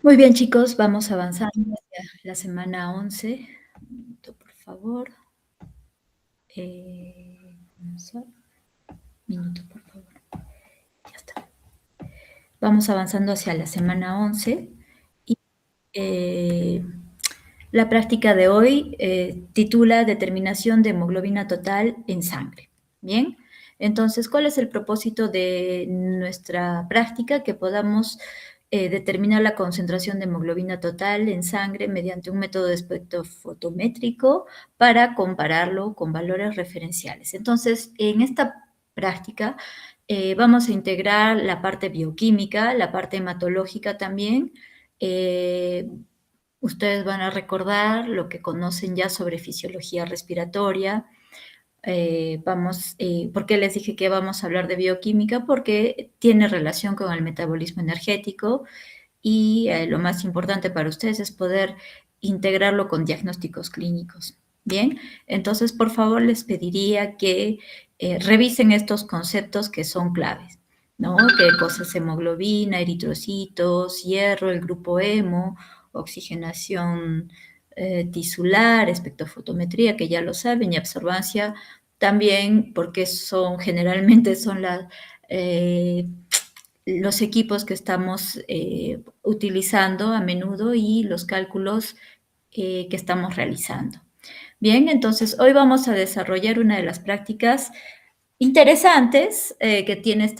Muy bien, chicos, vamos avanzando hacia la semana 11. Un minuto, por favor. Vamos a minuto, por favor. Ya está. Vamos avanzando hacia la semana 11 y, eh, la práctica de hoy, titula Determinación de hemoglobina total en sangre. Bien, entonces, ¿cuál es el propósito de nuestra práctica? Que podamos determinar la concentración de hemoglobina total en sangre mediante un método de espectrofotométrico para compararlo con valores referenciales. Entonces, en esta práctica vamos a integrar la parte bioquímica, la parte hematológica también. Ustedes van a recordar lo que conocen ya sobre fisiología respiratoria. ¿Por qué les dije que vamos a hablar de bioquímica? Porque tiene relación con el metabolismo energético y lo más importante para ustedes es poder integrarlo con diagnósticos clínicos. Bien, entonces por favor les pediría que revisen estos conceptos que son claves, ¿no? ¿Qué cosa es hemoglobina, eritrocitos, hierro, el grupo hemo, oxigenación tisular, espectrofotometría, que ya lo saben, y absorbancia también, porque generalmente son los equipos que estamos utilizando a menudo y los cálculos que estamos realizando. Bien, entonces hoy vamos a desarrollar una de las prácticas interesantes que tiene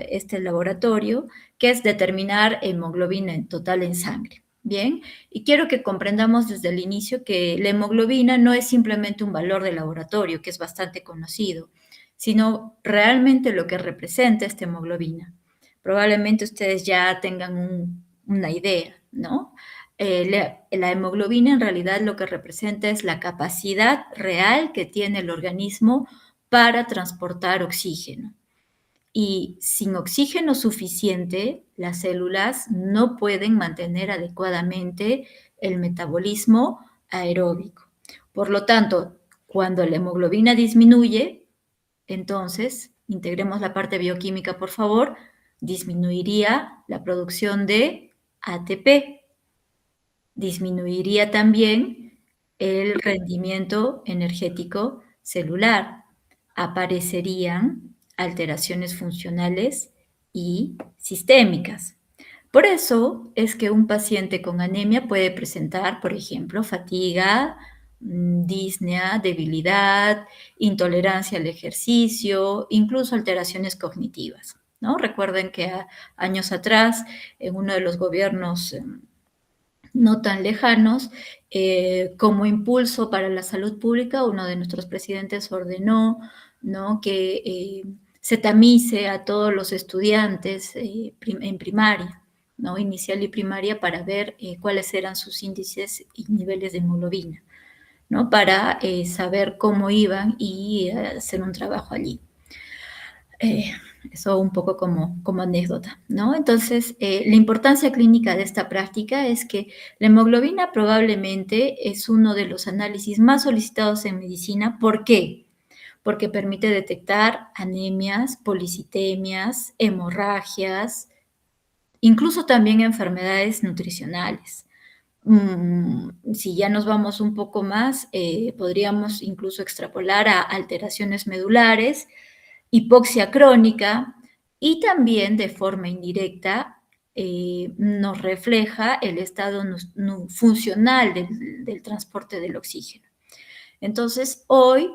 este laboratorio, que es determinar hemoglobina en total en sangre. Bien, y quiero que comprendamos desde el inicio que la hemoglobina no es simplemente un valor de laboratorio, que es bastante conocido, sino realmente lo que representa esta hemoglobina. Probablemente ustedes ya tengan una idea, ¿no? La hemoglobina en realidad lo que representa es la capacidad real que tiene el organismo para transportar oxígeno. Y sin oxígeno suficiente, las células no pueden mantener adecuadamente el metabolismo aeróbico. Por lo tanto, cuando la hemoglobina disminuye, entonces, integremos la parte bioquímica, por favor, disminuiría la producción de ATP, disminuiría también el rendimiento energético celular, aparecerían alteraciones funcionales y sistémicas. Por eso es que un paciente con anemia puede presentar, por ejemplo, fatiga, disnea, debilidad, intolerancia al ejercicio, incluso alteraciones cognitivas, ¿no? Recuerden que años atrás, en uno de los gobiernos no tan lejanos, como impulso para la salud pública, uno de nuestros presidentes ordenó, ¿no?, que se tamice a todos los estudiantes en primaria, ¿no?, inicial y primaria, para ver cuáles eran sus índices y niveles de hemoglobina, ¿no?, para saber cómo iban y hacer un trabajo allí. Eso un poco como anécdota, ¿no? Entonces, la importancia clínica de esta práctica es que la hemoglobina probablemente es uno de los análisis más solicitados en medicina. ¿Por qué? Porque permite detectar anemias, policitemias, hemorragias, incluso también enfermedades nutricionales. Si ya nos vamos un poco más, podríamos incluso extrapolar a alteraciones medulares, hipoxia crónica, y también de forma indirecta nos refleja el estado funcional del transporte del oxígeno. Entonces, hoy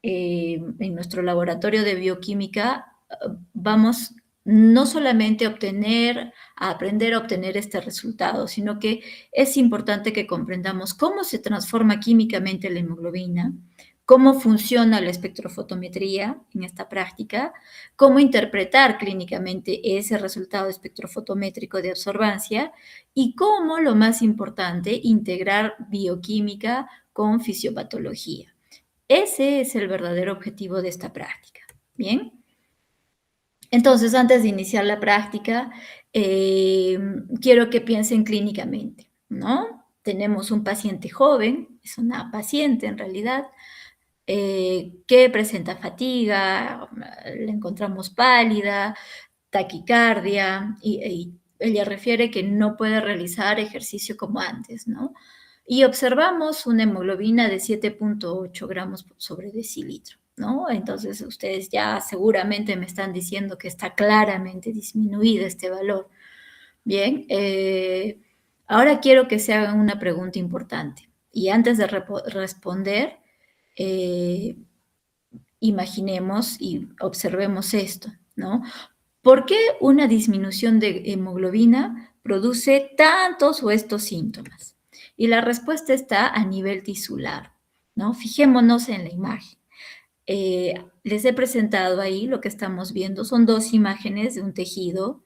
en nuestro laboratorio de bioquímica vamos no solamente a aprender a obtener este resultado, sino que es importante que comprendamos cómo se transforma químicamente la hemoglobina, cómo funciona la espectrofotometría en esta práctica, cómo interpretar clínicamente ese resultado espectrofotométrico de absorbancia y cómo, lo más importante, integrar bioquímica con fisiopatología. Ese es el verdadero objetivo de esta práctica. Bien, entonces, antes de iniciar la práctica, quiero que piensen clínicamente, ¿no? Tenemos un paciente joven, es una paciente en realidad, que presenta fatiga, la encontramos pálida, taquicardia, y ella refiere que no puede realizar ejercicio como antes, ¿no? Y observamos una hemoglobina de 7,8 gramos sobre decilitro, ¿no? Entonces, ustedes ya seguramente me están diciendo que está claramente disminuido este valor. Bien, ahora quiero que se hagan una pregunta importante. Y antes de responder, eh, imaginemos y observemos esto, ¿no? ¿Por qué una disminución de hemoglobina produce tantos o estos síntomas? Y la respuesta está a nivel tisular, ¿no? Fijémonos en la imagen. Les he presentado ahí lo que estamos viendo, son dos imágenes de un tejido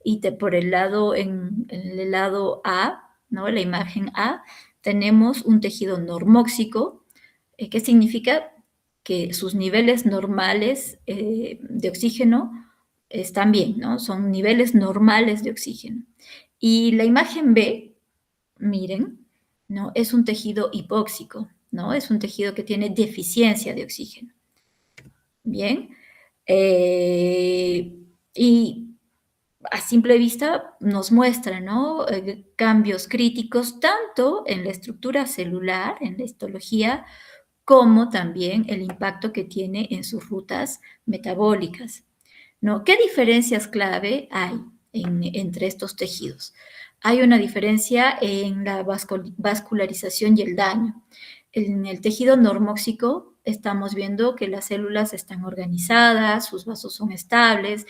y por el lado, en el lado A, ¿no? La imagen A, tenemos un tejido normóxico, ¿qué significa? Que sus niveles normales de oxígeno están bien, ¿no? Son niveles normales de oxígeno. Y la imagen B, miren, ¿no? Es un tejido hipóxico, ¿no? Es un tejido que tiene deficiencia de oxígeno. Bien. Y a simple vista nos muestra, ¿no? Cambios críticos tanto en la estructura celular, en la histología, como también el impacto que tiene en sus rutas metabólicas, ¿no? ¿Qué diferencias clave hay entre estos tejidos? Hay una diferencia en la vascularización y el daño. En el tejido normóxico estamos viendo que las células están organizadas, sus vasos son estables.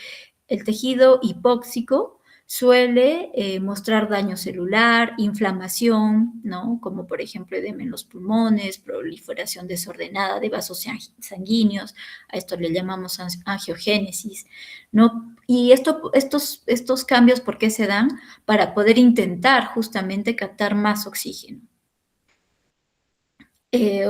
El tejido hipóxico suele mostrar daño celular, inflamación, ¿no? Como por ejemplo edema en los pulmones, proliferación desordenada de vasos sanguíneos, a esto le llamamos angiogénesis, ¿no? Y estos cambios, ¿por qué se dan? Para poder intentar justamente captar más oxígeno.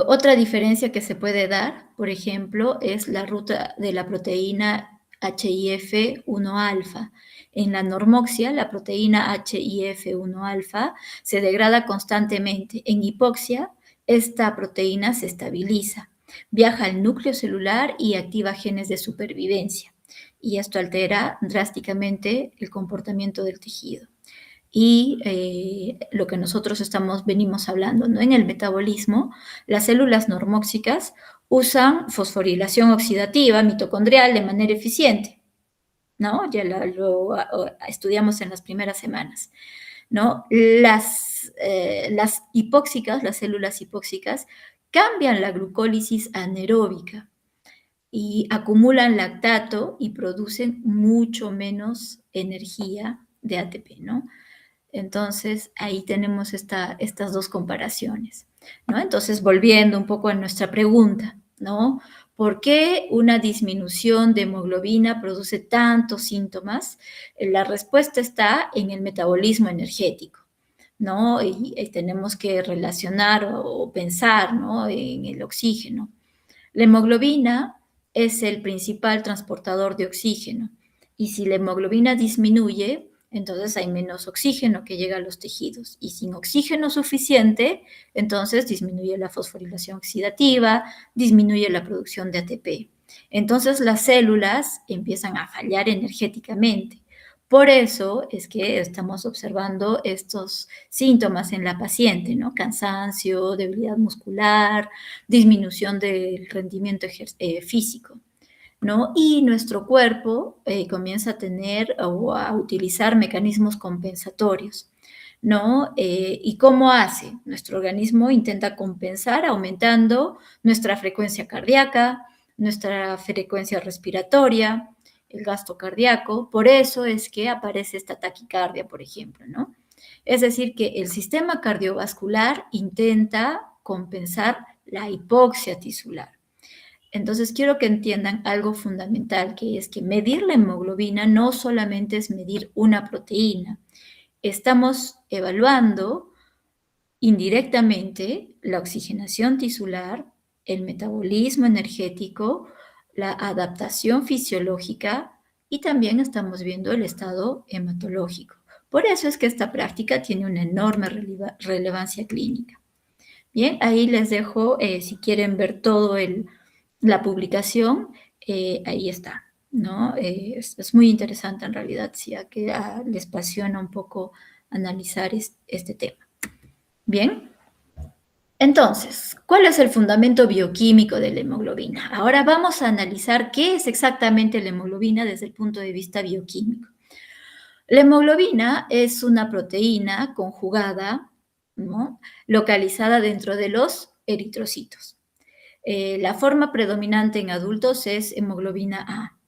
Otra diferencia que se puede dar, por ejemplo, es la ruta de la proteína HIF-1 alfa. En la normoxia, la proteína HIF-1 alfa se degrada constantemente. En hipoxia, esta proteína se estabiliza, viaja al núcleo celular y activa genes de supervivencia. Y esto altera drásticamente el comportamiento del tejido y lo que nosotros venimos hablando, ¿no? En el metabolismo, las células normóxicas usan fosforilación oxidativa mitocondrial de manera eficiente, ¿no? Ya lo estudiamos en las primeras semanas, ¿no? Las hipóxicas, las células hipóxicas, cambian la glucólisis anaeróbica y acumulan lactato y producen mucho menos energía de ATP, ¿no? Entonces, ahí tenemos estas dos comparaciones, ¿no? Entonces, volviendo un poco a nuestra pregunta, ¿no? ¿Por qué una disminución de hemoglobina produce tantos síntomas? La respuesta está en el metabolismo energético, ¿no? Y tenemos que relacionar o pensar, ¿no? En el oxígeno. La hemoglobina es el principal transportador de oxígeno y si la hemoglobina disminuye, entonces hay menos oxígeno que llega a los tejidos y sin oxígeno suficiente, entonces disminuye la fosforilación oxidativa, disminuye la producción de ATP. Entonces las células empiezan a fallar energéticamente. Por eso es que estamos observando estos síntomas en la paciente, ¿no? Cansancio, debilidad muscular, disminución del rendimiento físico, ¿no? Y nuestro cuerpo comienza a tener o a utilizar mecanismos compensatorios, ¿no? ¿Y cómo hace? Nuestro organismo intenta compensar aumentando nuestra frecuencia cardíaca, nuestra frecuencia respiratoria, el gasto cardíaco. Por eso es que aparece esta taquicardia, por ejemplo, ¿no? Es decir, que el sistema cardiovascular intenta compensar la hipoxia tisular. Entonces, quiero que entiendan algo fundamental, que es que medir la hemoglobina no solamente es medir una proteína, estamos evaluando indirectamente la oxigenación tisular, el metabolismo energético, la adaptación fisiológica y también estamos viendo el estado hematológico. Por eso es que esta práctica tiene una enorme relevancia clínica. Bien, ahí les dejo, si quieren ver todo la publicación, ahí está. ¿no? Es muy interesante en realidad, si a que les apasiona un poco analizar este tema. Bien, entonces, ¿cuál es el fundamento bioquímico de la hemoglobina? Ahora vamos a analizar qué es exactamente la hemoglobina desde el punto de vista bioquímico. La hemoglobina es una proteína conjugada, ¿no? Localizada dentro de los eritrocitos. La forma predominante en adultos es hemoglobina A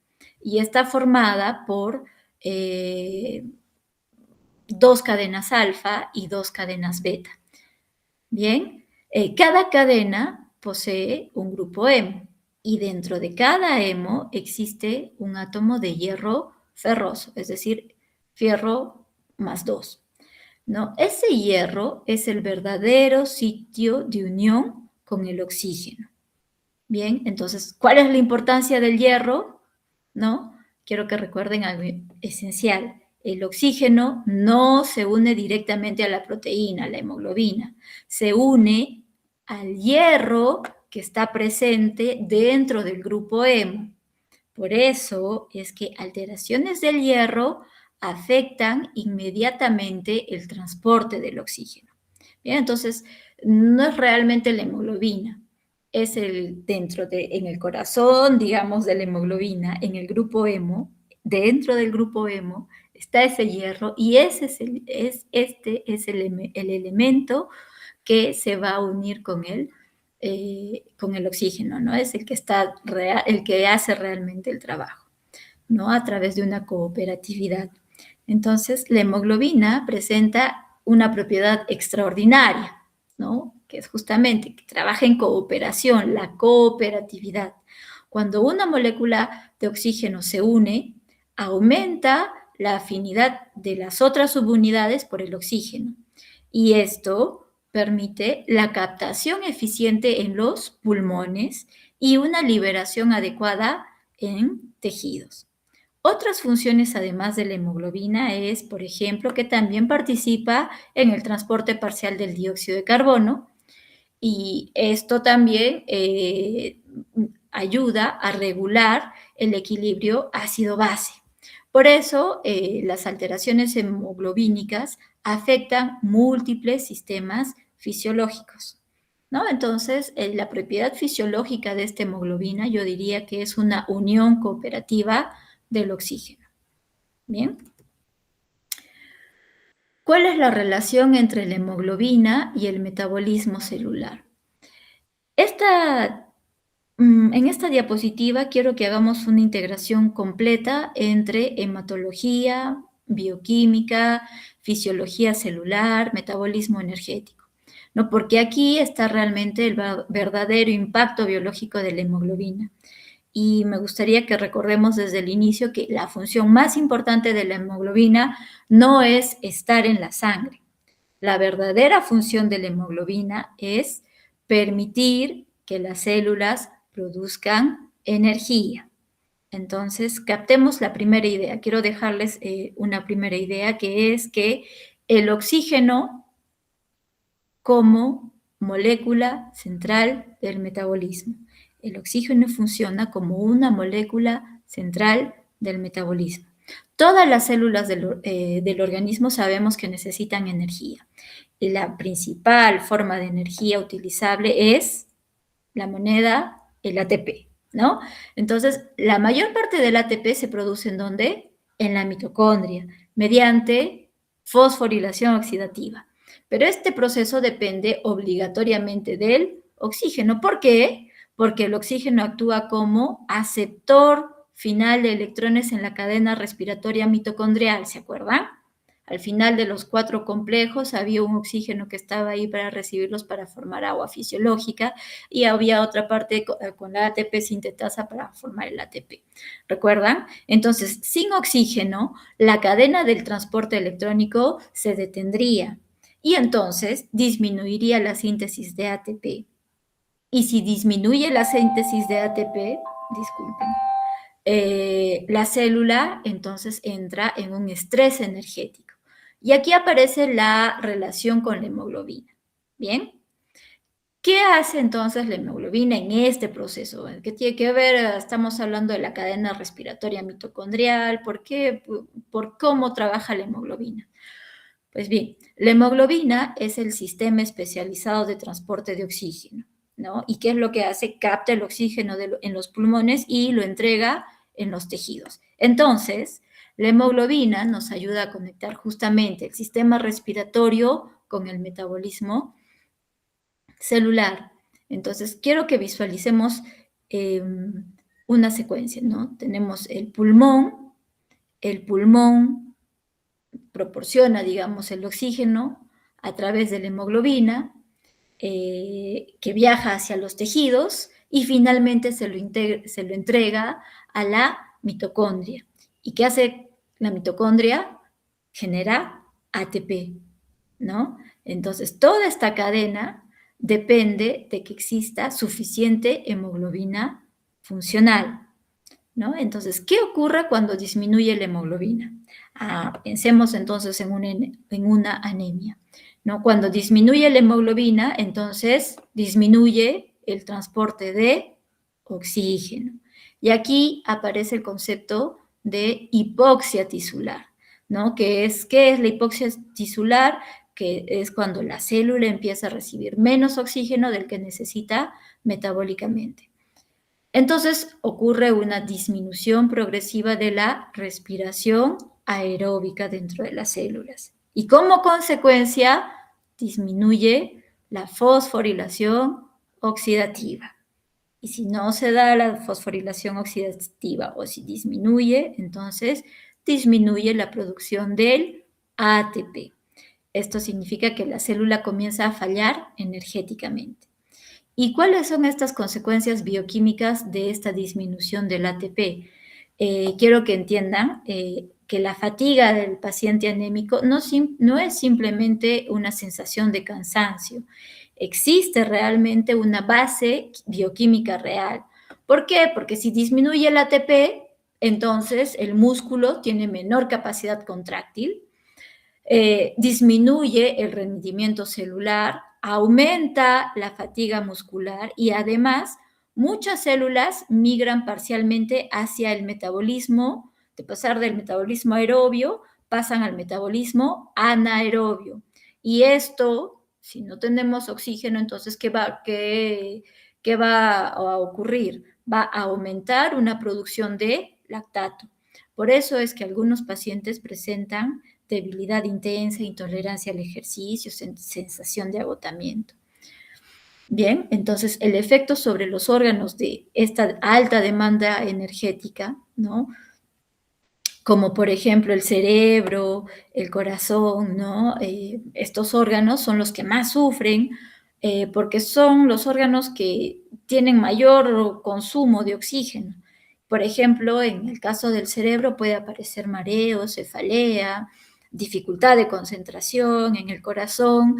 y está formada por eh, dos cadenas alfa y dos cadenas beta. Bien, cada cadena posee un grupo hemo y dentro de cada hemo existe un átomo de hierro ferroso, es decir, fierro más 2. ¿No? Ese hierro es el verdadero sitio de unión con el oxígeno. Bien, entonces, ¿cuál es la importancia del hierro? ¿No? Quiero que recuerden algo esencial. El oxígeno no se une directamente a la proteína, a la hemoglobina. Se une al hierro que está presente dentro del grupo hemo. Por eso es que alteraciones del hierro afectan inmediatamente el transporte del oxígeno. Bien, entonces, no es realmente la hemoglobina, es en el corazón, digamos, de la hemoglobina, en el grupo hemo, dentro del grupo hemo, está ese hierro y este es el elemento que se va a unir con el oxígeno, ¿no? Es el que hace realmente el trabajo, ¿no? A través de una cooperatividad. Entonces, la hemoglobina presenta una propiedad extraordinaria, ¿no? Que es justamente que trabaja en cooperación, la cooperatividad. Cuando una molécula de oxígeno se une, aumenta la afinidad de las otras subunidades por el oxígeno. Y esto permite la captación eficiente en los pulmones y una liberación adecuada en tejidos. Otras funciones, además de la hemoglobina, es, por ejemplo, que también participa en el transporte parcial del dióxido de carbono y esto también ayuda a regular el equilibrio ácido-base. Por eso, las alteraciones hemoglobínicas afectan múltiples sistemas fisiológicos, ¿no? Entonces, la propiedad fisiológica de esta hemoglobina yo diría que es una unión cooperativa del oxígeno. Bien. ¿Cuál es la relación entre la hemoglobina y el metabolismo celular? Esta En esta diapositiva quiero que hagamos una integración completa entre hematología, bioquímica, fisiología celular, metabolismo energético, ¿no? Porque aquí está realmente el verdadero impacto biológico de la hemoglobina. Y me gustaría que recordemos desde el inicio que la función más importante de la hemoglobina no es estar en la sangre. La verdadera función de la hemoglobina es permitir que las células produzcan energía. Entonces, captemos la primera idea. Quiero dejarles una primera idea que es que el oxígeno como molécula central del metabolismo. El oxígeno funciona como una molécula central del metabolismo. Todas las células del organismo sabemos que necesitan energía. Y la principal forma de energía utilizable es la moneda, el ATP, ¿no? Entonces, la mayor parte del ATP se produce ¿en dónde? En la mitocondria, mediante fosforilación oxidativa. Pero este proceso depende obligatoriamente del oxígeno. ¿Por qué? Porque el oxígeno actúa como aceptor final de electrones en la cadena respiratoria mitocondrial, ¿se acuerdan? Al final de los 4 complejos había un oxígeno que estaba ahí para recibirlos para formar agua fisiológica y había otra parte con la ATP sintetasa para formar el ATP. ¿Recuerdan? Entonces, sin oxígeno, la cadena del transporte electrónico se detendría y entonces disminuiría la síntesis de ATP. Y si disminuye la síntesis de ATP, disculpen, la célula entonces entra en un estrés energético. Y aquí aparece la relación con la hemoglobina. ¿Bien? ¿Qué hace entonces la hemoglobina en este proceso? ¿Qué tiene que ver? Estamos hablando de la cadena respiratoria mitocondrial. ¿Por qué? Por cómo trabaja la hemoglobina. Pues bien, la hemoglobina es el sistema especializado de transporte de oxígeno, ¿no? ¿Y qué es lo que hace? Capta el oxígeno en los pulmones y lo entrega en los tejidos. Entonces, la hemoglobina nos ayuda a conectar justamente el sistema respiratorio con el metabolismo celular. Entonces, quiero que visualicemos eh, una secuencia, ¿no? Tenemos el pulmón proporciona, digamos, el oxígeno a través de la hemoglobina, que viaja hacia los tejidos y finalmente se lo entrega a la mitocondria. ¿Y qué hace la mitocondria? Genera ATP, ¿no? Entonces, toda esta cadena depende de que exista suficiente hemoglobina funcional, ¿no? Entonces, ¿qué ocurre cuando disminuye la hemoglobina? Pensemos entonces en una anemia, ¿no? Cuando disminuye la hemoglobina, entonces disminuye el transporte de oxígeno. Y aquí aparece el concepto de hipoxia tisular, ¿no? ¿Qué es la hipoxia tisular? Que es cuando la célula empieza a recibir menos oxígeno del que necesita metabólicamente. Entonces ocurre una disminución progresiva de la respiración aeróbica dentro de las células. Y como consecuencia, disminuye la fosforilación oxidativa. Y si no se da la fosforilación oxidativa o si disminuye, entonces disminuye la producción del ATP. Esto significa que la célula comienza a fallar energéticamente. ¿Y cuáles son estas consecuencias bioquímicas de esta disminución del ATP? Quiero que entiendan que la fatiga del paciente anémico no es simplemente una sensación de cansancio, existe realmente una base bioquímica real. ¿Por qué? Porque si disminuye el ATP, entonces el músculo tiene menor capacidad contráctil, disminuye el rendimiento celular, aumenta la fatiga muscular y además muchas células migran parcialmente hacia el metabolismo, de pasar del metabolismo aerobio, pasan al metabolismo anaerobio. Y esto, si no tenemos oxígeno, entonces, qué va a ocurrir? Va a aumentar una producción de lactato. Por eso es que algunos pacientes presentan debilidad intensa, intolerancia al ejercicio, sensación de agotamiento. Bien, entonces el efecto sobre los órganos de esta alta demanda energética, ¿no? Como por ejemplo el cerebro, el corazón, ¿no? Estos órganos son los que más sufren porque son los órganos que tienen mayor consumo de oxígeno. Por ejemplo, en el caso del cerebro puede aparecer mareo, cefalea, dificultad de concentración. En el corazón,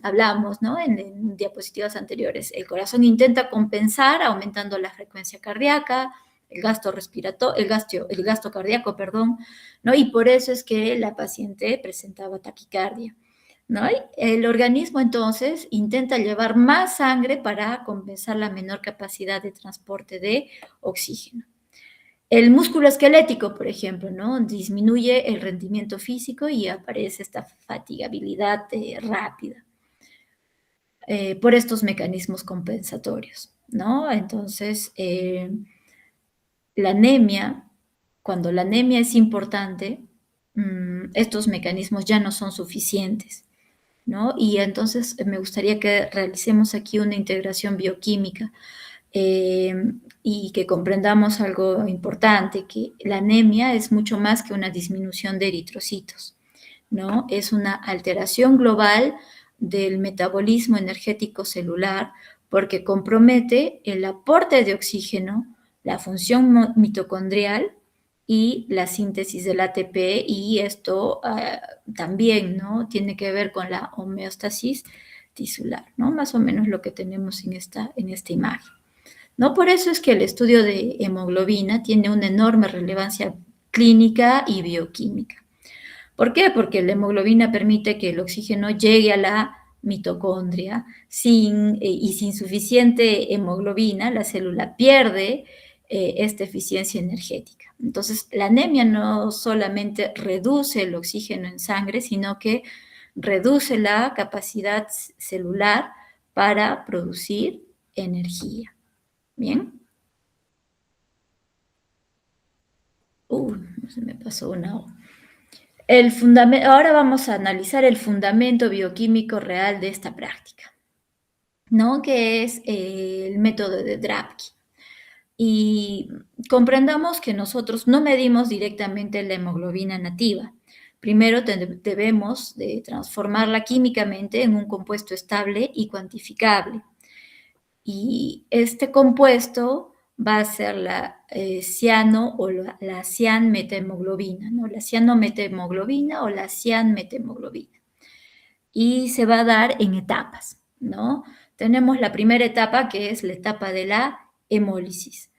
hablamos, ¿no? En diapositivas anteriores, el corazón intenta compensar aumentando la frecuencia cardíaca, el gasto cardíaco, perdón, ¿no? Y por eso es que la paciente presentaba taquicardia, ¿no? Y el organismo entonces intenta llevar más sangre para compensar la menor capacidad de transporte de oxígeno. El músculo esquelético, por ejemplo, ¿no? Disminuye el rendimiento físico y aparece esta fatigabilidad rápida por estos mecanismos compensatorios, ¿no? Entonces, la anemia, cuando la anemia es importante, estos mecanismos ya no son suficientes, ¿no? Y entonces me gustaría que realicemos aquí una integración bioquímica eh, y que comprendamos algo importante, que la anemia es mucho más que una disminución de eritrocitos, ¿no? Es una alteración global del metabolismo energético celular porque compromete el aporte de oxígeno, la función mitocondrial y la síntesis del ATP, y esto también, ¿no? Tiene que ver con la homeostasis tisular, ¿no? Más o menos lo que tenemos en esta imagen, ¿no? Por eso es que el estudio de hemoglobina tiene una enorme relevancia clínica y bioquímica. ¿Por qué? Porque la hemoglobina permite que el oxígeno llegue a la mitocondria, y sin suficiente hemoglobina, la célula pierde esta eficiencia energética. Entonces, la anemia no solamente reduce el oxígeno en sangre, sino que reduce la capacidad celular para producir energía. ¿Bien? Se me pasó una O. Ahora vamos a analizar el fundamento bioquímico real de esta práctica, ¿no? Que es el método de Drapkin. Y comprendamos que nosotros no medimos directamente la hemoglobina nativa. Primero debemos de transformarla químicamente en un compuesto estable y cuantificable. Y este compuesto va a ser la ciano o la cianmethemoglobina, ¿no? La cianomethemoglobina o la cianmethemoglobina. Y se va a dar en etapas, ¿no? Tenemos la primera etapa, que es la etapa de la hemólisis.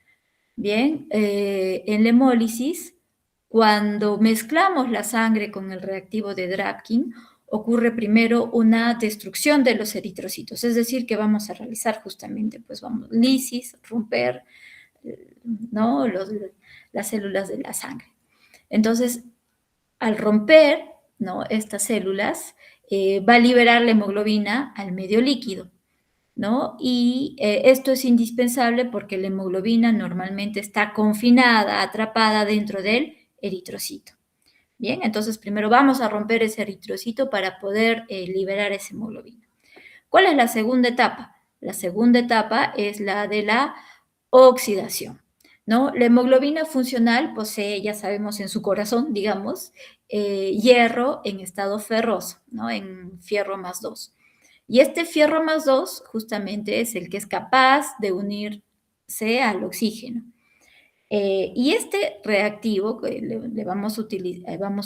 Bien, en la hemólisis, cuando mezclamos la sangre con el reactivo de Drapkin, ocurre primero una destrucción de los eritrocitos, es decir, que vamos a realizar justamente, pues vamos, lisis, romper, ¿no? Las células de la sangre. Entonces, al romper, ¿no? Estas células, va a liberar la hemoglobina al medio líquido, ¿no? Y esto es indispensable porque la hemoglobina normalmente está confinada, atrapada dentro del eritrocito. Bien, entonces primero vamos a romper ese eritrocito para poder liberar esa hemoglobina. ¿Cuál es la segunda etapa? La segunda etapa es la de la oxidación, ¿no? La hemoglobina funcional posee, ya sabemos, en su corazón, digamos, hierro en estado ferroso, ¿no? En fierro más 2. Y este fierro más 2 justamente es el que es capaz de unirse al oxígeno. Y este reactivo que vamos a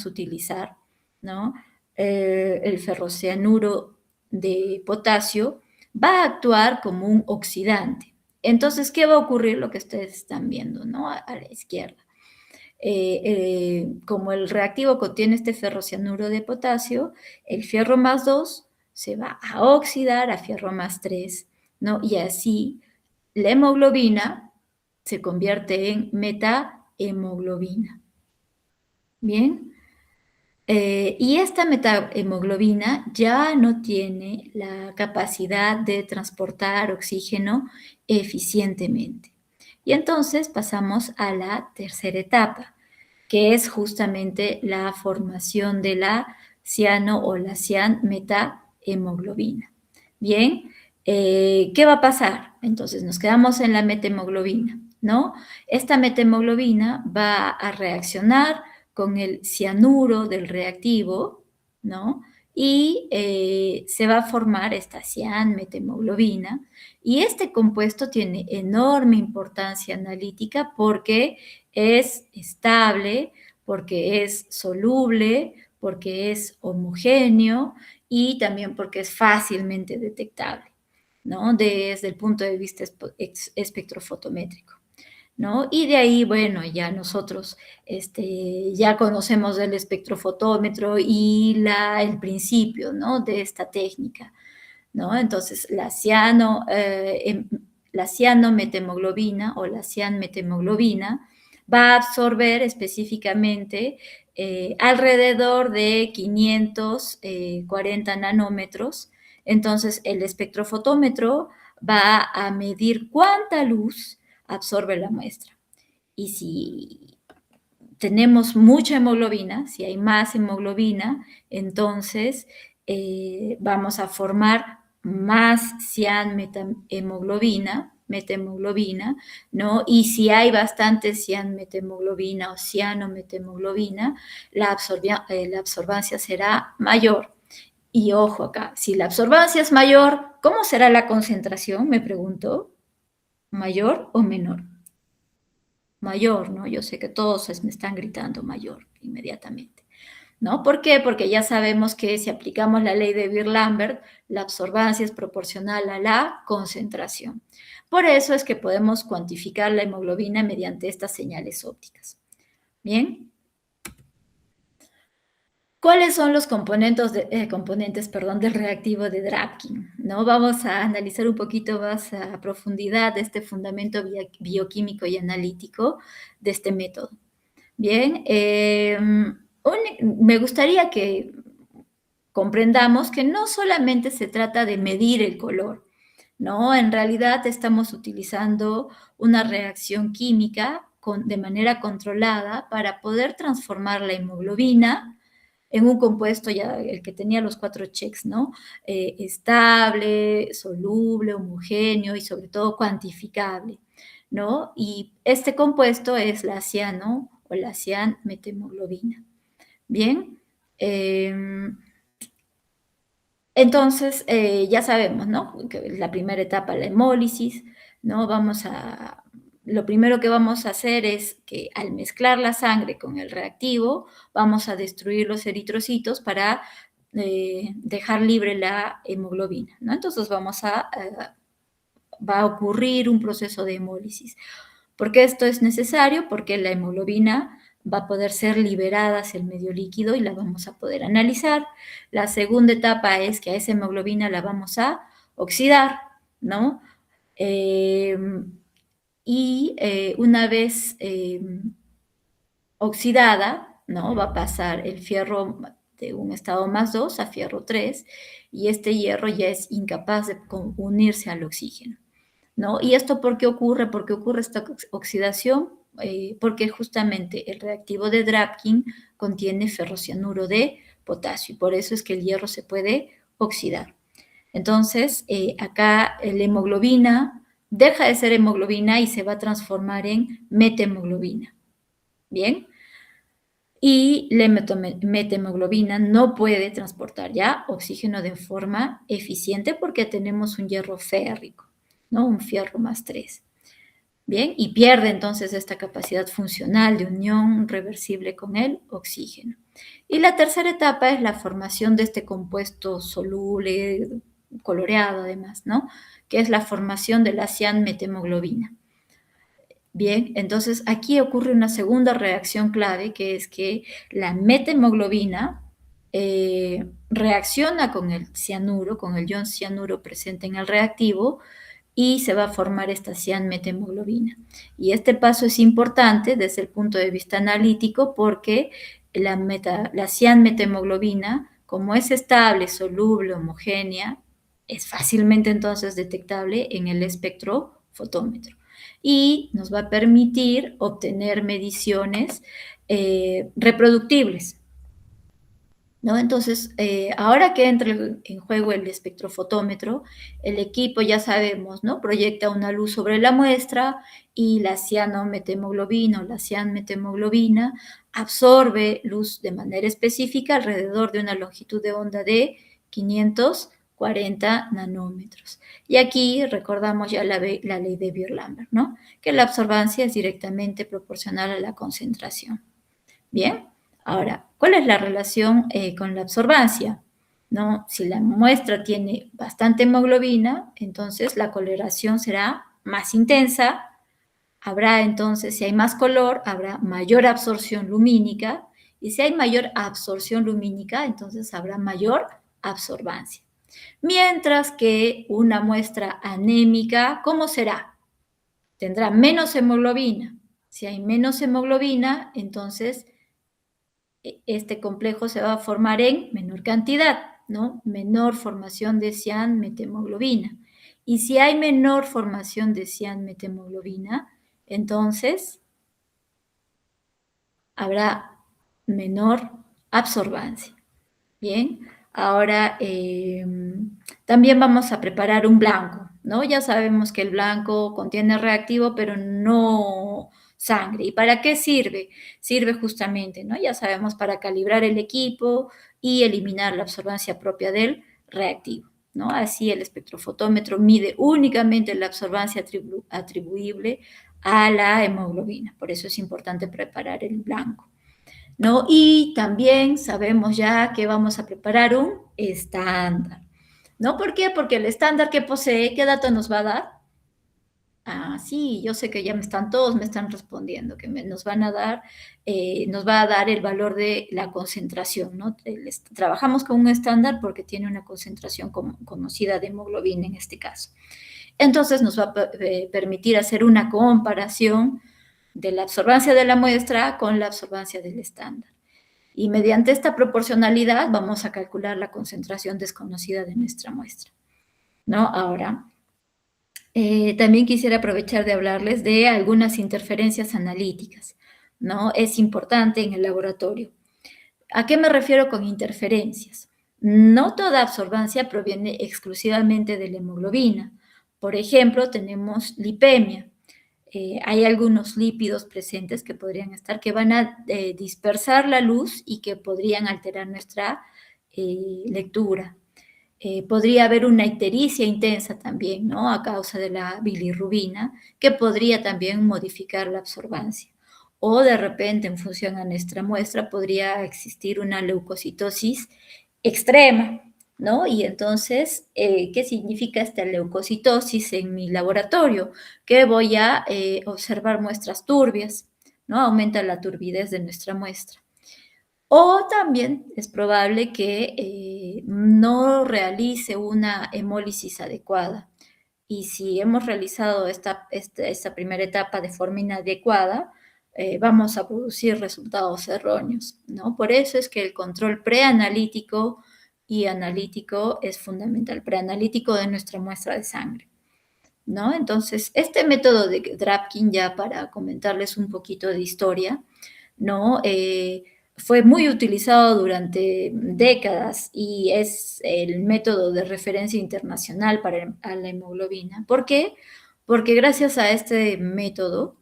utilizar, ¿no? El ferrocianuro de potasio, va a actuar como un oxidante. Entonces, ¿qué va a ocurrir? Lo que ustedes están viendo, ¿no? A la izquierda. Como el reactivo contiene este ferrocianuro de potasio, el fierro más 2 se va a oxidar a fierro más 3, ¿no? Y así la hemoglobina se convierte en metahemoglobina. Bien. Y esta metahemoglobina ya no tiene la capacidad de transportar oxígeno eficientemente. Y entonces pasamos a la tercera etapa, que es justamente la formación de la ciano o la cianmetahemoglobina. Bien, ¿qué va a pasar? Entonces nos quedamos en la metahemoglobina, ¿no? Esta metahemoglobina va a reaccionar con el cianuro del reactivo, ¿no? Y se va a formar esta cianmethemoglobina. Y este compuesto tiene enorme importancia analítica porque es estable, porque es soluble, porque es homogéneo y también porque es fácilmente detectable, ¿no? Desde el punto de vista espectrofotométrico, ¿no? Y de ahí, bueno, ya nosotros ya conocemos el espectrofotómetro y el principio, ¿no? De esta técnica, ¿no? Entonces, la cianomethemoglobina o la cianmethemoglobina va a absorber específicamente alrededor de 540 nanómetros. Entonces, el espectrofotómetro va a medir cuánta luz absorbe la muestra. Y si tenemos mucha hemoglobina, si hay más hemoglobina, entonces vamos a formar más metahemoglobina, ¿no? Y si hay bastante cianmethemoglobina o cianomethemoglobina, la absorbancia será mayor. Y ojo acá, si la absorbancia es mayor, ¿cómo será la concentración? Me pregunto. ¿Mayor o menor? Mayor, ¿no? Yo sé que todos me están gritando mayor inmediatamente, ¿no? ¿Por qué? Porque ya sabemos que si aplicamos la ley de Beer-Lambert, la absorbancia es proporcional a la concentración. Por eso es que podemos cuantificar la hemoglobina mediante estas señales ópticas. Bien. ¿Cuáles son los componentes, perdón, del reactivo de Drapkin? ¿No? Vamos a analizar un poquito más a profundidad este fundamento bioquímico y analítico de este método. Bien, me gustaría que comprendamos que no solamente se trata de medir el color, ¿no? En realidad estamos utilizando una reacción química de manera controlada para poder transformar la hemoglobina en un compuesto ya, el que tenía los 4 checks, ¿no? Estable, soluble, homogéneo y sobre todo cuantificable, ¿no? Y este compuesto es la ciano o la cianmethemoglobina. Bien, entonces ya sabemos, ¿no? Que la primera etapa, la hemólisis, ¿no? Lo primero que vamos a hacer es que al mezclar la sangre con el reactivo, vamos a destruir los eritrocitos para dejar libre la hemoglobina, ¿no? Entonces va a ocurrir un proceso de hemólisis. ¿Por qué esto es necesario? Porque la hemoglobina va a poder ser liberada hacia el medio líquido y la vamos a poder analizar. La segunda etapa es que a esa hemoglobina la vamos a oxidar, ¿no? Una vez oxidada, ¿no? Va a pasar el fierro de un estado +2 a fierro 3 y este hierro ya es incapaz de unirse al oxígeno, ¿no? ¿Y esto por qué ocurre? ¿Por qué ocurre esta oxidación? Porque justamente el reactivo de Drapkin contiene ferrocianuro de potasio y por eso es que el hierro se puede oxidar. Entonces, acá la hemoglobina deja de ser hemoglobina y se va a transformar en methemoglobina. ¿Bien? Y la methemoglobina no puede transportar ya oxígeno de forma eficiente porque tenemos un hierro férrico, ¿no? Un fierro +3. Bien, y pierde entonces esta capacidad funcional de unión reversible con el oxígeno. Y la tercera etapa es la formación de este compuesto soluble, coloreado además, ¿no? Que es la formación de la cianmethemoglobina. Bien, entonces aquí ocurre una segunda reacción clave, que es que la methemoglobina reacciona con el cianuro, con el ion cianuro presente en el reactivo, y se va a formar esta cianmethemoglobina. Y este paso es importante desde el punto de vista analítico porque la cianmethemoglobina, como es estable, soluble, homogénea, es fácilmente entonces detectable en el espectrofotómetro y nos va a permitir obtener mediciones reproductibles, ¿no? Entonces, ahora que entra en juego el espectrofotómetro, el equipo, ya sabemos, ¿no? Proyecta una luz sobre la muestra y la cianomethemoglobina o la cianmethemoglobina absorbe luz de manera específica alrededor de una longitud de onda de 540 nanómetros. Y aquí recordamos ya la ley de Beer-Lambert, ¿no? Que la absorbancia es directamente proporcional a la concentración. Bien, ahora, ¿cuál es la relación con la absorbancia? ¿No? Si la muestra tiene bastante hemoglobina, entonces la coloración será más intensa, habrá entonces, si hay más color, habrá mayor absorción lumínica, y si hay mayor absorción lumínica, entonces habrá mayor absorbancia. Mientras que una muestra anémica, ¿cómo será? Tendrá menos hemoglobina. Si hay menos hemoglobina, entonces este complejo se va a formar en menor cantidad, ¿no? Menor formación de cianmethemoglobina. Y si hay menor formación de cianmethemoglobina, entonces habrá menor absorbancia. Bien, ahora también vamos a preparar un blanco, ¿no? Ya sabemos que el blanco contiene reactivo, pero no sangre. ¿Y para qué sirve? Sirve justamente, ¿no? Ya sabemos para calibrar el equipo y eliminar la absorbancia propia del reactivo, ¿no? Así el espectrofotómetro mide únicamente la absorbancia atribuible a la hemoglobina. Por eso es importante preparar el blanco, ¿no? Y también sabemos ya que vamos a preparar un estándar, ¿no? ¿Por qué? Porque el estándar que posee, ¿qué dato nos va a dar? Ah, sí, yo sé que ya todos me están respondiendo, que nos va a dar el valor de la concentración, ¿no? Trabajamos con un estándar porque tiene una concentración conocida de hemoglobina en este caso. Entonces nos va a permitir hacer una comparación de la absorbancia de la muestra con la absorbancia del estándar. Y mediante esta proporcionalidad vamos a calcular la concentración desconocida de nuestra muestra, ¿no? Ahora, también quisiera aprovechar de hablarles de algunas interferencias analíticas, ¿no? Es importante en el laboratorio. ¿A qué me refiero con interferencias? No toda absorbancia proviene exclusivamente de la hemoglobina. Por ejemplo, tenemos lipemia. Hay algunos lípidos presentes que podrían estar, que van a dispersar la luz y que podrían alterar nuestra lectura. Podría haber una ictericia intensa también, ¿no? A causa de la bilirrubina, que podría también modificar la absorbancia. O de repente, en función a nuestra muestra, podría existir una leucocitosis extrema, ¿no? Y entonces, ¿qué significa esta leucocitosis en mi laboratorio? Que voy a observar muestras turbias, ¿no? Aumenta la turbidez de nuestra muestra. O también es probable que no realice una hemólisis adecuada. Y si hemos realizado esta primera etapa de forma inadecuada, vamos a producir resultados erróneos, ¿no? Por eso es que el control preanalítico y analítico es fundamental, preanalítico de nuestra muestra de sangre, ¿no? Entonces, este método de Drapkin, ya para comentarles un poquito de historia, ¿no? Fue muy utilizado durante décadas y es el método de referencia internacional para la hemoglobina. ¿Por qué? Porque gracias a este método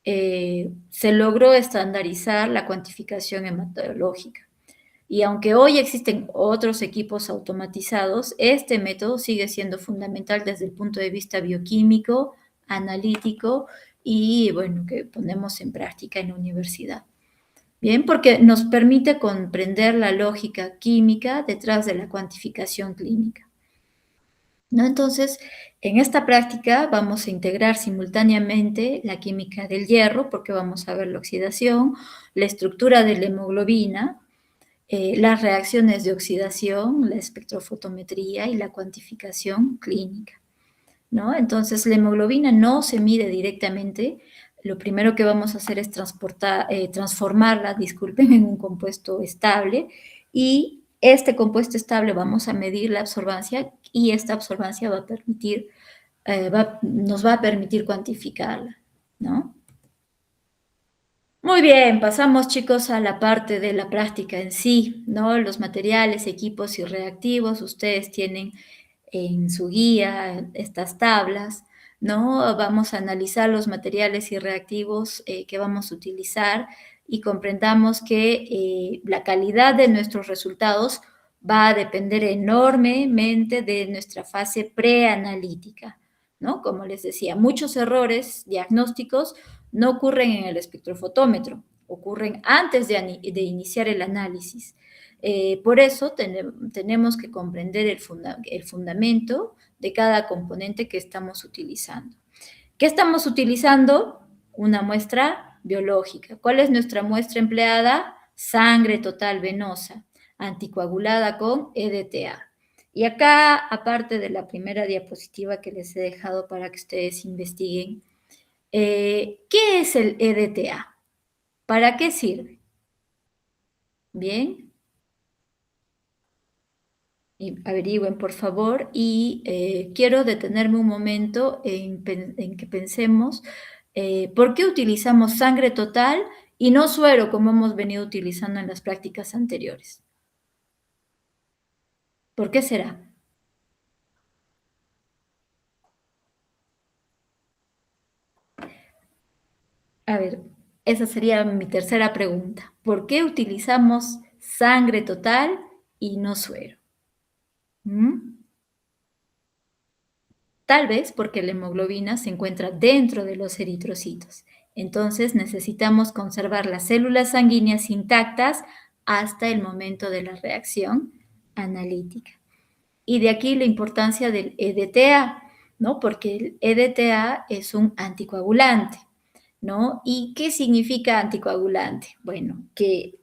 se logró estandarizar la cuantificación hematológica. Y aunque hoy existen otros equipos automatizados, este método sigue siendo fundamental desde el punto de vista bioquímico, analítico y, bueno, que ponemos en práctica en la universidad. Bien, porque nos permite comprender la lógica química detrás de la cuantificación clínica, ¿no? Entonces, en esta práctica vamos a integrar simultáneamente la química del hierro, porque vamos a ver la oxidación, la estructura de la hemoglobina, las reacciones de oxidación, la espectrofotometría y la cuantificación clínica, ¿no? Entonces, la hemoglobina no se mide directamente. Lo primero que vamos a hacer es transformarla, disculpen, en un compuesto estable, y este compuesto estable vamos a medir la absorbancia y esta absorbancia nos va a permitir cuantificarla, ¿no? Muy bien, pasamos, chicos, a la parte de la práctica en sí, ¿no? Los materiales, equipos y reactivos, ustedes tienen en su guía estas tablas, ¿no? Vamos a analizar los materiales y reactivos que vamos a utilizar y comprendamos que la calidad de nuestros resultados va a depender enormemente de nuestra fase preanalítica, ¿no? Como les decía, muchos errores diagnósticos no ocurren en el espectrofotómetro, ocurren antes de iniciar el análisis. Por eso tenemos que comprender el fundamento de cada componente que estamos utilizando. ¿Qué estamos utilizando? Una muestra biológica. ¿Cuál es nuestra muestra empleada? Sangre total venosa, anticoagulada con EDTA. Y acá, aparte de la primera diapositiva que les he dejado para que ustedes investiguen, ¿qué es el EDTA? ¿Para qué sirve? Bien, y averigüen por favor y quiero detenerme un momento en que pensemos por qué utilizamos sangre total y no suero como hemos venido utilizando en las prácticas anteriores. ¿Por qué será? A ver, esa sería mi tercera pregunta. ¿Por qué utilizamos sangre total y no suero? ¿Mm? Tal vez porque la hemoglobina se encuentra dentro de los eritrocitos. Entonces necesitamos conservar las células sanguíneas intactas hasta el momento de la reacción analítica. Y de aquí la importancia del EDTA. ¿no? Porque el EDTA es un anticoagulante, ¿no? ¿Y qué significa anticoagulante? Bueno, que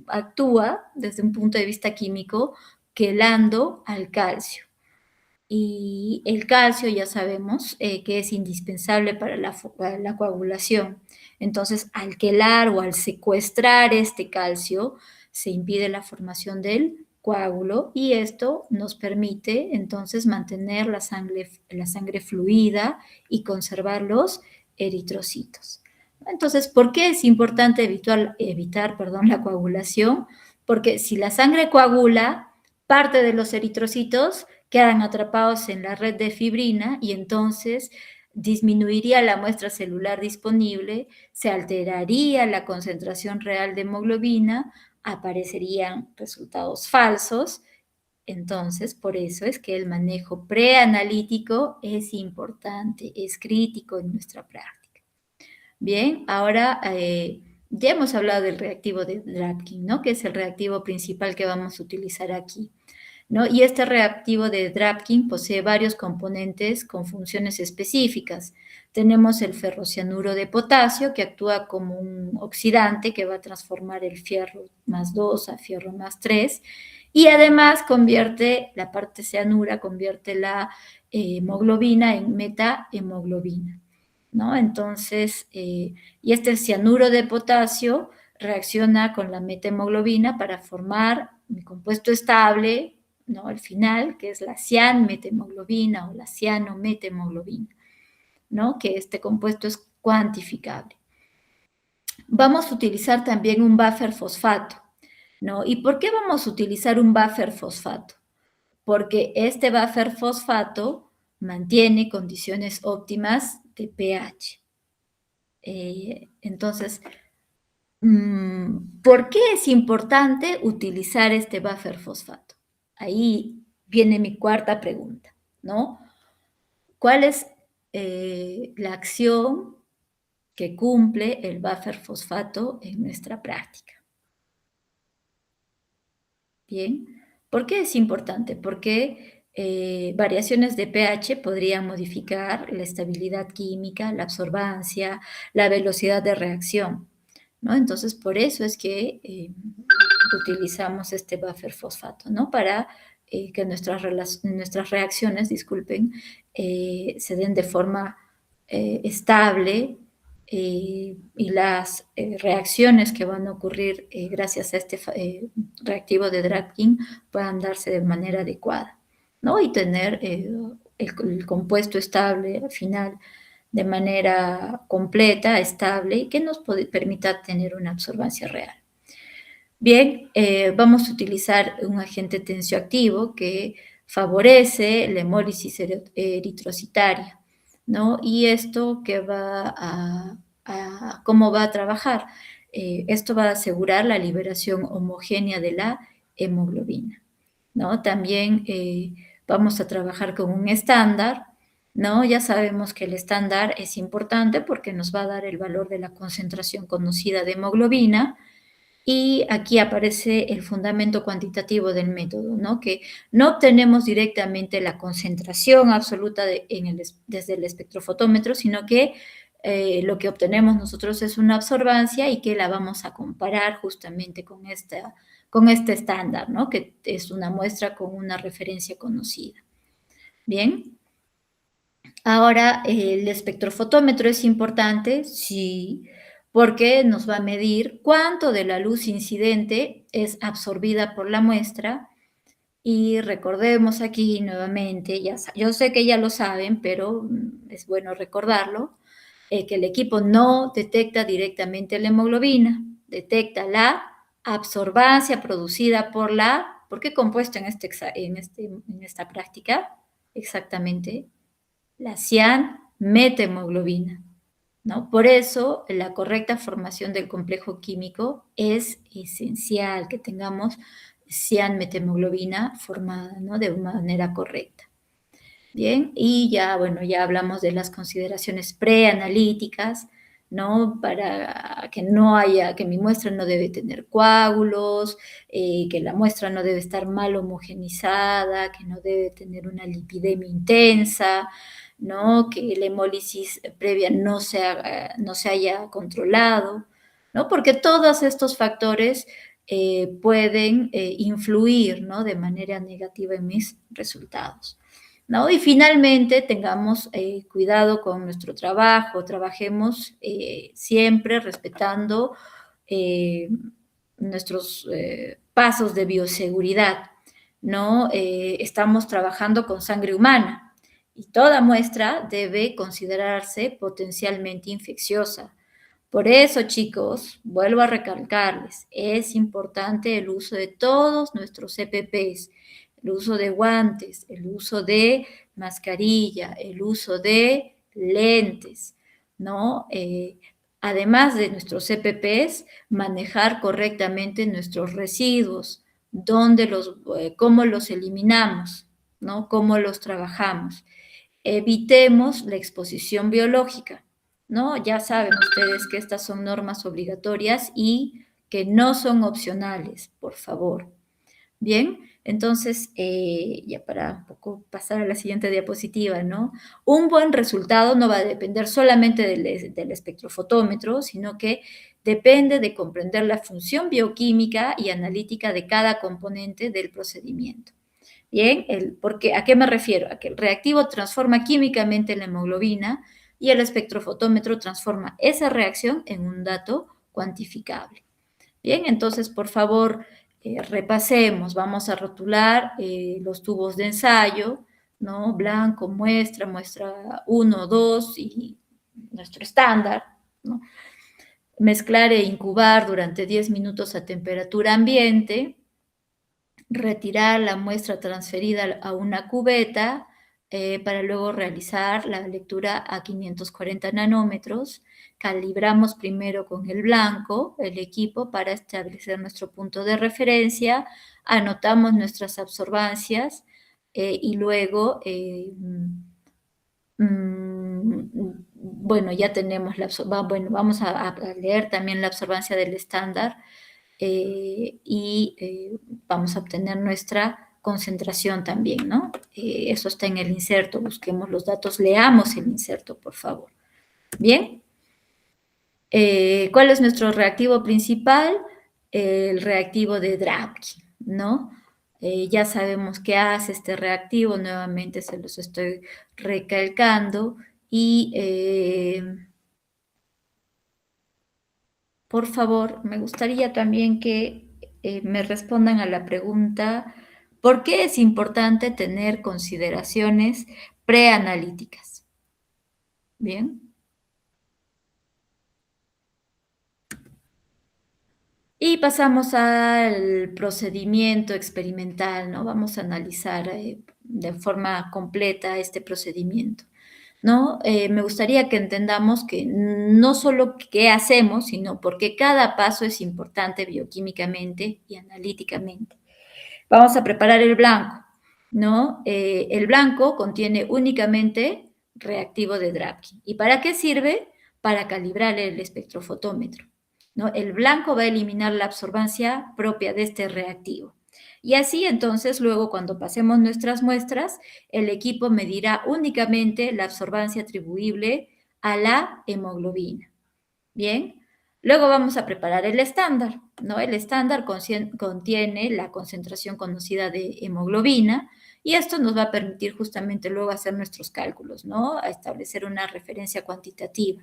actúa desde un punto de vista químico quelando al calcio. Y el calcio ya sabemos que es indispensable para la coagulación. Entonces, al quelar o al secuestrar este calcio, se impide la formación del coágulo y esto nos permite entonces mantener la sangre fluida y conservar los eritrocitos. Entonces, ¿por qué es importante evitar, perdón, la coagulación? Porque si la sangre coagula, parte de los eritrocitos quedan atrapados en la red de fibrina y entonces disminuiría la muestra celular disponible, se alteraría la concentración real de hemoglobina, aparecerían resultados falsos. Entonces, por eso es que el manejo preanalítico es importante, es crítico en nuestra práctica. Bien, ahora ya hemos hablado del reactivo de Dratkin, ¿no? Que es el reactivo principal que vamos a utilizar aquí, ¿no? Y este reactivo de Dratkin posee varios componentes con funciones específicas. Tenemos el ferrocianuro de potasio, que actúa como un oxidante que va a transformar el fierro más 2 a fierro más 3, y además convierte, la parte cianura convierte la hemoglobina en metahemoglobina, ¿no? Entonces, y este cianuro de potasio reacciona con la metahemoglobina para formar un compuesto estable, ¿no? Al final, que es la cianmetehemoglobina o la cianometehemoglobina, ¿no? Que este compuesto es cuantificable. Vamos a utilizar también un buffer fosfato, ¿no? ¿Y por qué vamos a utilizar un buffer fosfato? Porque este buffer fosfato mantiene condiciones óptimas de pH. Entonces, ¿por qué es importante utilizar este buffer fosfato? Ahí viene mi cuarta pregunta, ¿no? ¿Cuál es la acción que cumple el buffer fosfato en nuestra práctica? Bien, ¿por qué es importante? Porque variaciones de pH podrían modificar la estabilidad química, la absorbancia, la velocidad de reacción, ¿no? Entonces, por eso es que utilizamos este buffer fosfato, ¿no? Para que nuestras reacciones, disculpen, se den de forma estable y las reacciones que van a ocurrir gracias a este reactivo de Dratkin puedan darse de manera adecuada, ¿no? Y tener el compuesto estable al final de manera completa, estable y que nos permita tener una absorbancia real. Bien, vamos a utilizar un agente tensioactivo que favorece la hemólisis eritrocitaria, ¿no? Y esto que ¿cómo va a trabajar? Esto va a asegurar la liberación homogénea de la hemoglobina, ¿no? También vamos a trabajar con un estándar, ¿no? Ya sabemos que el estándar es importante porque nos va a dar el valor de la concentración conocida de hemoglobina, y aquí aparece el fundamento cuantitativo del método, ¿no? Que no obtenemos directamente la concentración absoluta desde el espectrofotómetro, sino que lo que obtenemos nosotros es una absorbancia y que la vamos a comparar justamente con este estándar, ¿no? Que es una muestra con una referencia conocida. Bien. Ahora, ¿el espectrofotómetro es importante? Sí, porque nos va a medir cuánto de la luz incidente es absorbida por la muestra. Y recordemos aquí nuevamente, yo sé que ya lo saben, pero es bueno recordarlo, que el equipo no detecta directamente la hemoglobina, detecta la absorbancia producida ¿por qué compuesto en esta práctica? Exactamente la cianmetehemoglobina, ¿no? Por eso, la correcta formación del complejo químico es esencial, que tengamos cianmetehemoglobina formada, ¿no? De una manera correcta. Bien, y ya, bueno, ya hablamos de las consideraciones preanalíticas, ¿no? Para que no haya, que mi muestra no debe tener coágulos, que la muestra no debe estar mal homogenizada, que no debe tener una lipidemia intensa, ¿no? Que la hemólisis previa no se haya controlado, ¿no? Porque todos estos factores pueden influir, ¿no? De manera negativa en mis resultados, ¿no? Y finalmente tengamos cuidado con nuestro trabajo, trabajemos siempre respetando eh, nuestros pasos de bioseguridad, ¿no? Estamos trabajando con sangre humana y toda muestra debe considerarse potencialmente infecciosa. Por eso, chicos, vuelvo a recalcarles, es importante el uso de todos nuestros EPPs, el uso de guantes, el uso de mascarilla, el uso de lentes, ¿no? Además de nuestros EPPs, manejar correctamente nuestros residuos, cómo los eliminamos, ¿no? Cómo los trabajamos. Evitemos la exposición biológica, ¿no? Ya saben ustedes que estas son normas obligatorias y que no son opcionales, por favor. Bien, entonces, ya para un poco pasar a la siguiente diapositiva, ¿no? Un buen resultado no va a depender solamente del espectrofotómetro, sino que depende de comprender la función bioquímica y analítica de cada componente del procedimiento. Bien, porque, ¿a qué me refiero? A que el reactivo transforma químicamente la hemoglobina y el espectrofotómetro transforma esa reacción en un dato cuantificable. Bien, entonces, por favor, repasemos. Vamos a rotular los tubos de ensayo, ¿no? Blanco, muestra 1, 2 y nuestro estándar, ¿no? Mezclar e incubar durante 10 minutos a temperatura ambiente, retirar la muestra transferida a una cubeta para luego realizar la lectura a 540 nanómetros. Calibramos primero con el blanco el equipo para establecer nuestro punto de referencia, anotamos nuestras absorbancias y luego, bueno, ya tenemos bueno, vamos a leer también la absorbancia del estándar y vamos a obtener nuestra concentración también, ¿no? Eso está en el inserto, busquemos los datos, leamos el inserto, por favor. Bien, ¿cuál es nuestro reactivo principal? El reactivo de Drabkin, ¿no? Ya sabemos qué hace este reactivo, nuevamente se los estoy recalcando, y por favor, me gustaría también que me respondan a la pregunta, ¿por qué es importante tener consideraciones preanalíticas? Bien. Y pasamos al procedimiento experimental, ¿no? Vamos a analizar de forma completa este procedimiento, ¿no? Me gustaría que entendamos que no solo qué hacemos, sino porque cada paso es importante bioquímicamente y analíticamente. Vamos a preparar el blanco, ¿no? El blanco contiene únicamente reactivo de Drabkin. ¿Y para qué sirve? Para calibrar el espectrofotómetro, ¿no? El blanco va a eliminar la absorbancia propia de este reactivo. Y así entonces, luego cuando pasemos nuestras muestras, el equipo medirá únicamente la absorbancia atribuible a la hemoglobina. Bien, luego vamos a preparar el estándar, ¿no? El estándar contiene la concentración conocida de hemoglobina y esto nos va a permitir justamente luego hacer nuestros cálculos, ¿no? A establecer una referencia cuantitativa.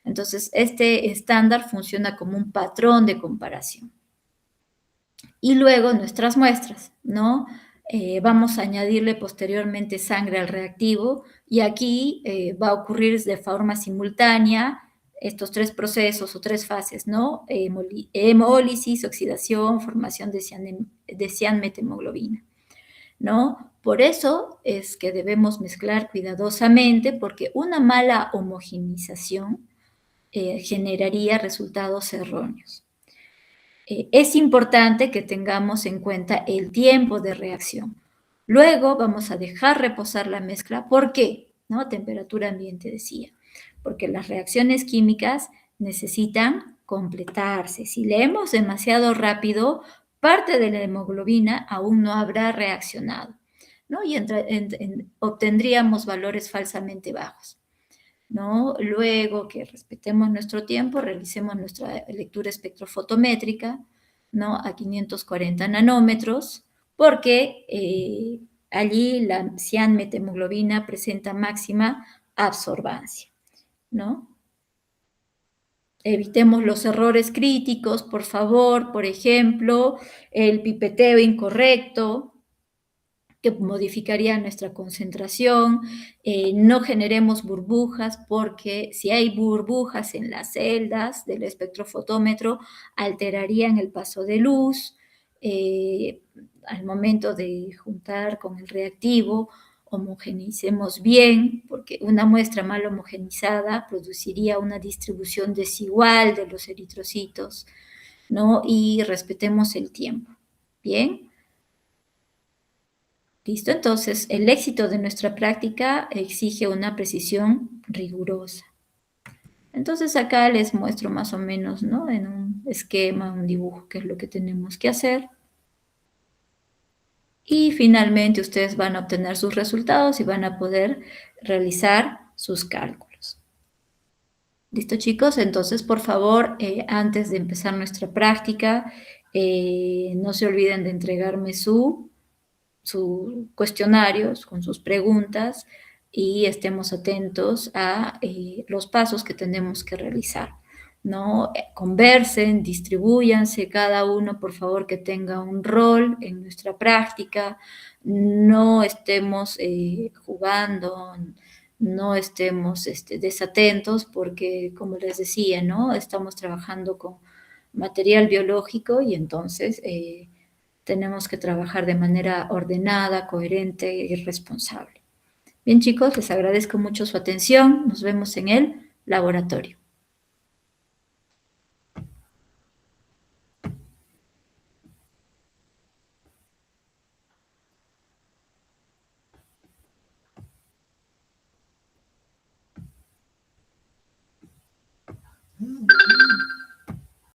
Entonces, este estándar funciona como un patrón de comparación. Y luego nuestras muestras, ¿no? Vamos a añadirle posteriormente sangre al reactivo y aquí va a ocurrir de forma simultánea estos tres procesos o tres fases, ¿no? Hemólisis, oxidación, formación de cianmethemoglobina, ¿no? Por eso es que debemos mezclar cuidadosamente porque una mala homogenización generaría resultados erróneos. Es importante que tengamos en cuenta el tiempo de reacción. Luego vamos a dejar reposar la mezcla. ¿Por qué? ¿No? Temperatura ambiente decía. porque las reacciones químicas necesitan completarse. Si leemos demasiado rápido, parte de la hemoglobina aún no habrá reaccionado, ¿no? Y obtendríamos valores falsamente bajos, ¿no? Luego que respetemos nuestro tiempo, realicemos nuestra lectura espectrofotométrica, ¿no? A 540 nanómetros, porque allí la cianmethemoglobina presenta máxima absorbancia, ¿no? Evitemos los errores críticos, por favor, por ejemplo, el pipeteo incorrecto, que modificaría nuestra concentración, no generemos burbujas, porque si hay burbujas en las celdas del espectrofotómetro, alterarían el paso de luz, eh, al momento de juntar con el reactivo, homogeneicemos bien, porque una muestra mal homogeneizada produciría una distribución desigual de los eritrocitos, ¿no? Y respetemos el tiempo. Bien. ¿Listo? Entonces, el éxito de nuestra práctica exige una precisión rigurosa. Entonces, acá les muestro más o menos, ¿no? En un esquema, un dibujo, qué es lo que tenemos que hacer. Y finalmente ustedes van a obtener sus resultados y van a poder realizar sus cálculos. ¿Listo, chicos? Entonces, por favor, antes de empezar nuestra práctica, no se olviden de entregarme sus cuestionarios con sus preguntas y estemos atentos a los pasos que tenemos que realizar, ¿no? Conversen, distribúyanse, cada uno, por favor, que tenga un rol en nuestra práctica, no estemos jugando, no estemos desatentos, porque, como les decía, ¿no? Estamos trabajando con material biológico y entonces tenemos que trabajar de manera ordenada, coherente y responsable. Bien, chicos, les agradezco mucho su atención. Nos vemos en el laboratorio.